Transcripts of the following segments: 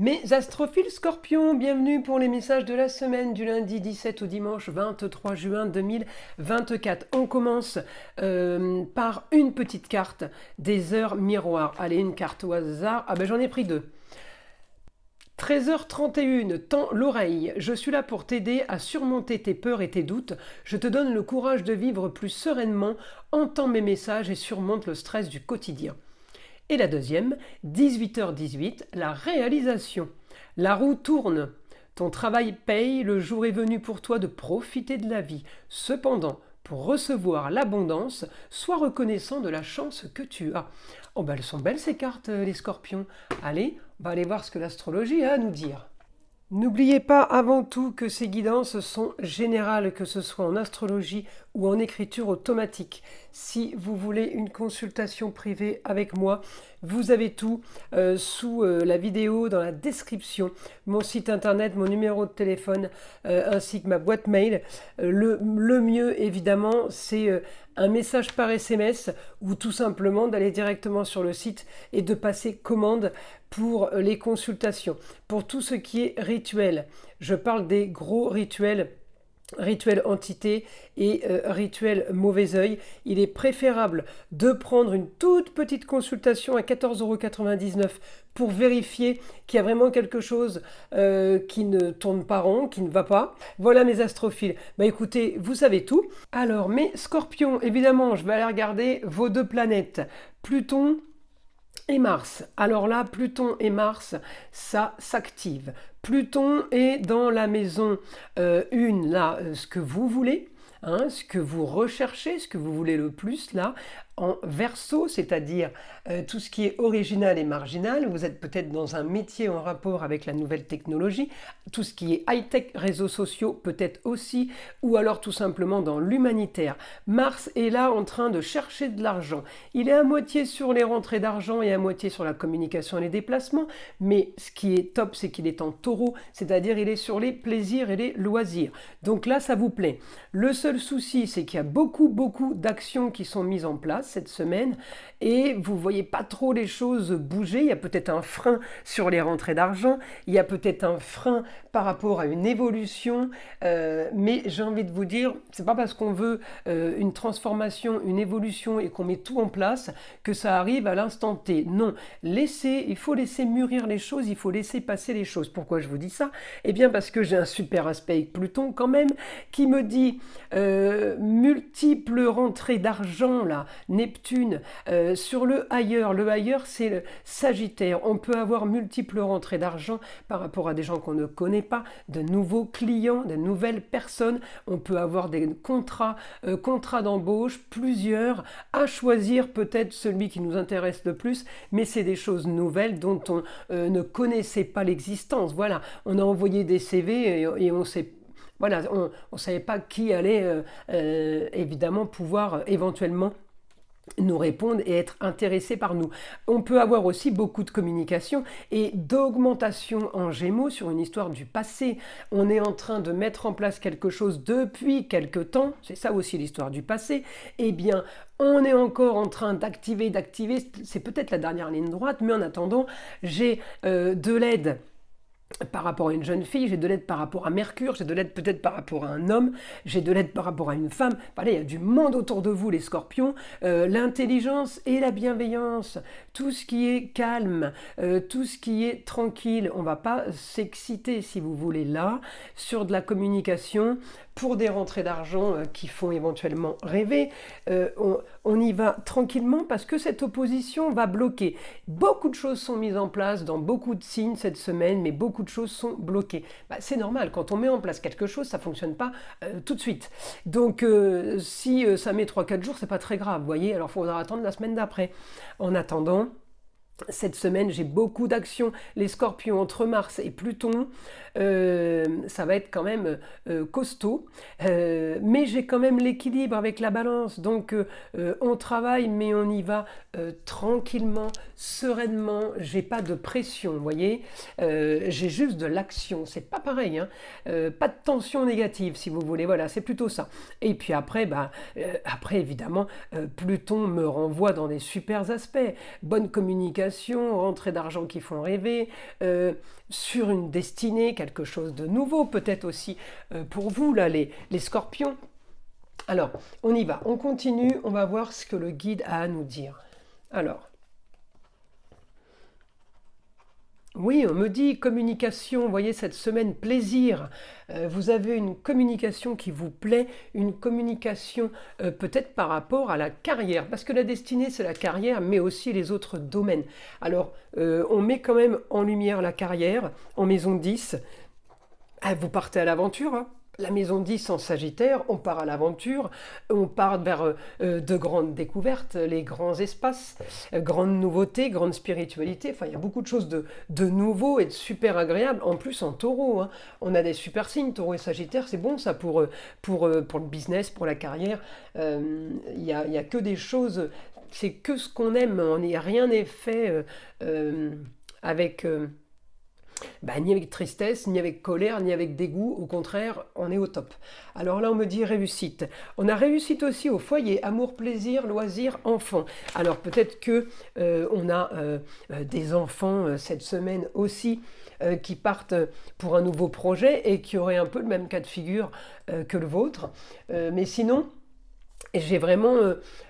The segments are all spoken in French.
Mes astrophiles scorpions, bienvenue pour les messages de la semaine du lundi 17 au dimanche 23 juin 2024. On commence par une petite carte des heures miroirs. Allez, une carte au hasard. Ah ben j'en ai pris deux. 13h31, tends l'oreille. Je suis là pour t'aider à surmonter tes peurs et tes doutes. Je te donne le courage de vivre plus sereinement. Entends mes messages et surmonte le stress du quotidien. Et la deuxième, 18h18, la réalisation. La roue tourne. Ton travail paye, le jour est venu pour toi de profiter de la vie. Cependant, pour recevoir l'abondance, sois reconnaissant de la chance que tu as. Oh ben elles sont belles ces cartes, les scorpions. Allez, on va aller voir ce que l'astrologie a à nous dire. N'oubliez pas avant tout que ces guidances sont générales, que ce soit en astrologie ou en écriture automatique. Si vous voulez une consultation privée avec moi, vous avez tout sous la vidéo, dans la description, mon site internet, mon numéro de téléphone, ainsi que ma boîte mail. Le mieux, évidemment, c'est un message par SMS ou tout simplement d'aller directement sur le site et de passer commande pour les consultations. Pour tout ce qui est rituel, je parle des gros rituels entité et rituel mauvais œil, il est préférable de prendre une toute petite consultation à 14,99 € pour vérifier qu'il y a vraiment quelque chose qui ne tourne pas rond, qui ne va pas. Voilà mes astrophiles. Bah écoutez, vous savez tout. Alors mes scorpions, évidemment, je vais aller regarder vos deux planètes, Pluton et Mars. Alors là, Pluton et Mars, ça s'active. Pluton est dans la maison 1, là, ce que vous voulez, hein, ce que vous recherchez, ce que vous voulez le plus, là, en Verseau, c'est-à-dire tout ce qui est original et marginal. Vous êtes peut-être dans un métier en rapport avec la nouvelle technologie, tout ce qui est high-tech, réseaux sociaux peut-être aussi, ou alors tout simplement dans l'humanitaire. Mars est là en train de chercher de l'argent. Il est à moitié sur les rentrées d'argent et à moitié sur la communication et les déplacements, mais ce qui est top, c'est qu'il est en taureau, c'est-à-dire il est sur les plaisirs et les loisirs. Donc là, ça vous plaît. Le seul souci, c'est qu'il y a beaucoup d'actions qui sont mises en place cette semaine et vous voyez pas trop les choses bouger. Il y a peut-être un frein sur les rentrées d'argent, il y a peut-être un frein par rapport à une évolution, mais j'ai envie de vous dire, c'est pas parce qu'on veut une transformation, une évolution et qu'on met tout en place que ça arrive à l'instant T. Non, il faut laisser mûrir les choses, il faut laisser passer les choses. Pourquoi je vous dis ça? Eh bien parce que j'ai un super aspect avec Pluton quand même qui me dit multiples rentrées d'argent là, Neptune, sur le ailleurs. Le ailleurs, c'est le Sagittaire. On peut avoir multiples rentrées d'argent par rapport à des gens qu'on ne connaît pas, de nouveaux clients, de nouvelles personnes. On peut avoir des contrats d'embauche, plusieurs, à choisir peut-être celui qui nous intéresse le plus, mais c'est des choses nouvelles dont on ne connaissait pas l'existence. Voilà, on a envoyé des CV et on sait. Voilà, on ne savait pas qui allait évidemment pouvoir éventuellement nous répondre et être intéressé par nous. On peut avoir aussi beaucoup de communication et d'augmentation en Gémeaux sur une histoire du passé. On est en train de mettre en place quelque chose depuis quelque temps, c'est ça aussi l'histoire du passé. Eh bien, on est encore en train d'activer, c'est peut-être la dernière ligne droite, mais en attendant, j'ai de l'aide par rapport à une jeune fille, j'ai de l'aide par rapport à Mercure, j'ai de l'aide peut-être par rapport à un homme, j'ai de l'aide par rapport à une femme. Voilà, il y a du monde autour de vous, les scorpions. L'intelligence et la bienveillance, tout ce qui est calme, tout ce qui est tranquille. On ne va pas s'exciter, si vous voulez, là, sur de la communication pour des rentrées d'argent qui font éventuellement rêver. On y va tranquillement parce que cette opposition va bloquer. Beaucoup de choses sont mises en place dans beaucoup de signes cette semaine, mais beaucoup de choses sont bloquées. Bah, c'est normal, quand on met en place quelque chose, ça ne fonctionne pas tout de suite. Donc si ça met 3-4 jours, c'est pas très grave, vous voyez, alors il faudra attendre la semaine d'après. En attendant, cette semaine, j'ai beaucoup d'actions. Les scorpions entre Mars et Pluton, ça va être quand même costaud. Mais j'ai quand même l'équilibre avec la balance. Donc, on travaille, mais on y va tranquillement, sereinement. J'ai pas de pression, vous voyez. J'ai juste de l'action. C'est pas pareil, hein. Pas de tension négative, si vous voulez. Voilà, c'est plutôt ça. Et puis après, évidemment, Pluton me renvoie dans des super aspects. Bonne communication communication, rentrées d'argent qui font rêver, sur une destinée, quelque chose de nouveau, peut-être aussi pour vous, là, les scorpions. Alors, on y va, on continue, on va voir ce que le guide a à nous dire. Alors, oui, on me dit communication, vous voyez cette semaine plaisir. Vous avez une communication qui vous plaît, une communication peut-être par rapport à la carrière, parce que la destinée c'est la carrière, mais aussi les autres domaines. Alors, on met quand même en lumière la carrière en maison 10. Vous partez à l'aventure, hein. La maison 10 en Sagittaire, on part à l'aventure, on part vers de grandes découvertes, les grands espaces, grandes nouveautés, grande spiritualité. Enfin, il y a beaucoup de choses de nouveau et de super agréable. En plus, en taureau, hein, on a des super signes, taureau et Sagittaire, c'est bon ça pour le business, pour la carrière. Il y a que des choses, c'est que ce qu'on aime, rien n'est fait avec... ni avec tristesse, ni avec colère, ni avec dégoût, au contraire, on est au top. Alors là, on me dit réussite. On a réussite aussi au foyer, amour, plaisir, loisir, enfant. Alors peut-être que on a des enfants cette semaine aussi qui partent pour un nouveau projet et qui auraient un peu le même cas de figure que le vôtre. Mais sinon... Et j'ai vraiment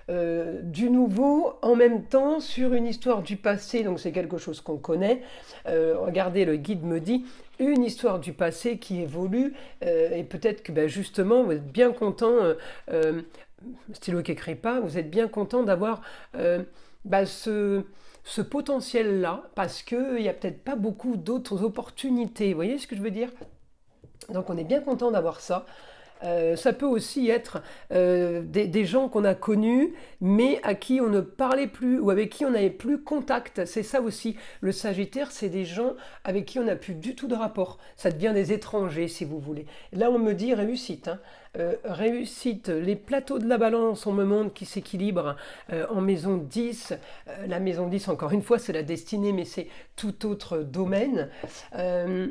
du nouveau en même temps sur une histoire du passé, donc c'est quelque chose qu'on connaît. Regardez, le guide me dit une histoire du passé qui évolue et peut-être que justement vous êtes bien content, stylo qui écrit pas, vous êtes bien content d'avoir ce potentiel-là parce qu'il n'y a peut-être pas beaucoup d'autres opportunités. Vous voyez ce que je veux dire? Donc on est bien content d'avoir ça. Ça peut aussi être des gens qu'on a connus, mais à qui on ne parlait plus ou avec qui on n'avait plus contact. C'est ça aussi. Le Sagittaire, c'est des gens avec qui on n'a plus du tout de rapport. Ça devient des étrangers, si vous voulez. Là, on me dit réussite. Hein. Réussite, les plateaux de la balance, on me montre qui s'équilibrent en maison 10. La maison 10, encore une fois, c'est la destinée, mais c'est tout autre domaine.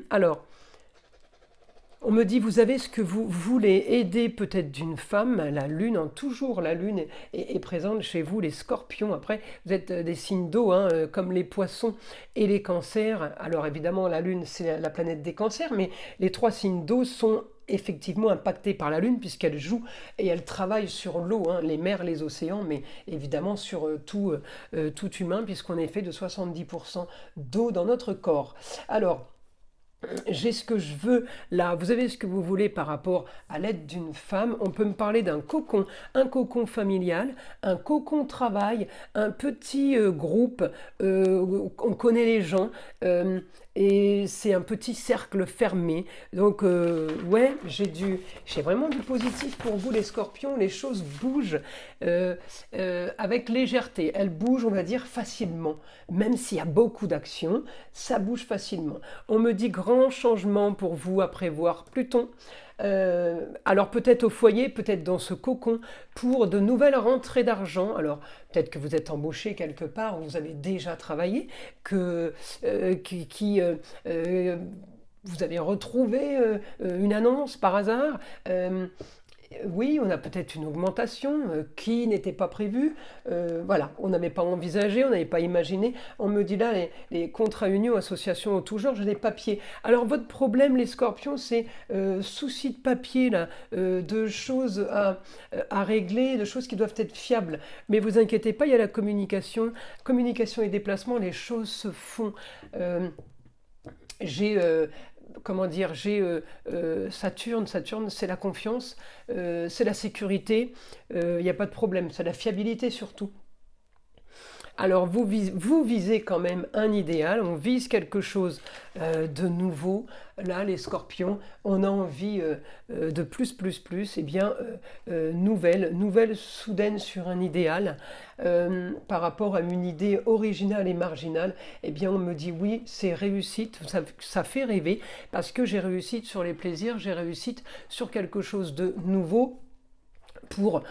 Alors... On me dit, vous avez ce que vous voulez, aider peut-être d'une femme, la lune, hein, toujours la lune est présente chez vous, les scorpions. Après, vous êtes des signes d'eau, hein, comme les poissons et les cancers. Alors évidemment, la lune, c'est la planète des cancers, mais les 3 signes d'eau sont effectivement impactés par la lune puisqu'elle joue et elle travaille sur l'eau, hein, les mers, les océans, mais évidemment sur tout humain puisqu'on est fait de 70% d'eau dans notre corps. Alors, j'ai ce que je veux là, vous avez ce que vous voulez par rapport à l'aide d'une femme, on peut me parler d'un cocon, un cocon familial, un cocon travail, un petit groupe, on connaît les gens, et c'est un petit cercle fermé. Donc ouais, j'ai vraiment du positif pour vous les scorpions, les choses bougent avec légèreté, elles bougent on va dire facilement, même s'il y a beaucoup d'actions, ça bouge facilement. On me dit grand changement pour vous à prévoir, Pluton. Alors peut-être au foyer, peut-être dans ce cocon, pour de nouvelles rentrées d'argent. Alors peut-être que vous êtes embauché quelque part, vous avez déjà travaillé, vous avez retrouvé une annonce par hasard. Oui, on a peut-être une augmentation qui n'était pas prévue. Voilà, on n'avait pas envisagé, on n'avait pas imaginé. On me dit là, les contrats unions, associations en tout genre, j'ai des papiers. Alors votre problème, les scorpions, c'est souci de papier, là, de choses à régler, de choses qui doivent être fiables. Mais vous inquiétez pas, il y a la communication. Communication et déplacement, les choses se font. J'ai Saturne, c'est la confiance, c'est la sécurité, il n'y a pas de problème, c'est la fiabilité surtout. Alors vous visez quand même un idéal, on vise quelque chose de nouveau. Là, les scorpions, on a envie de plus, et bien nouvelle soudaine sur un idéal par rapport à une idée originale et marginale. Eh bien, on me dit oui, c'est réussite, ça fait rêver parce que j'ai réussite sur les plaisirs, j'ai réussite sur quelque chose de nouveau. pour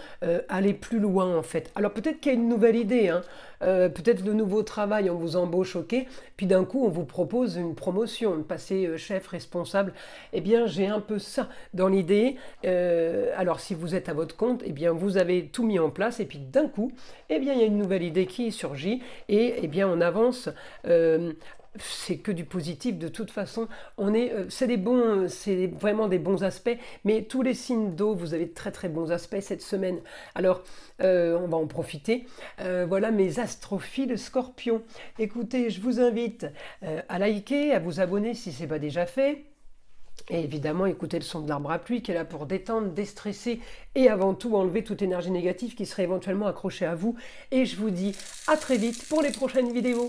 aller plus loin en fait. Alors peut-être qu'il y a une nouvelle idée, hein. Peut-être le nouveau travail, on vous embauche, ok, puis d'un coup on vous propose une promotion, de passer chef, responsable. Eh bien j'ai un peu ça dans l'idée. Alors si vous êtes à votre compte, eh bien vous avez tout mis en place et puis d'un coup, eh bien il y a une nouvelle idée qui surgit et eh bien on avance. C'est que du positif de toute façon. C'est vraiment des bons aspects, mais tous les signes d'eau, vous avez de très très bons aspects cette semaine. Alors, on va en profiter. Voilà mes astrophiles scorpions. Écoutez, je vous invite à liker, à vous abonner si ce n'est pas déjà fait. Et évidemment, écoutez le son de l'arbre à pluie qui est là pour détendre, déstresser et avant tout enlever toute énergie négative qui serait éventuellement accrochée à vous. Et je vous dis à très vite pour les prochaines vidéos.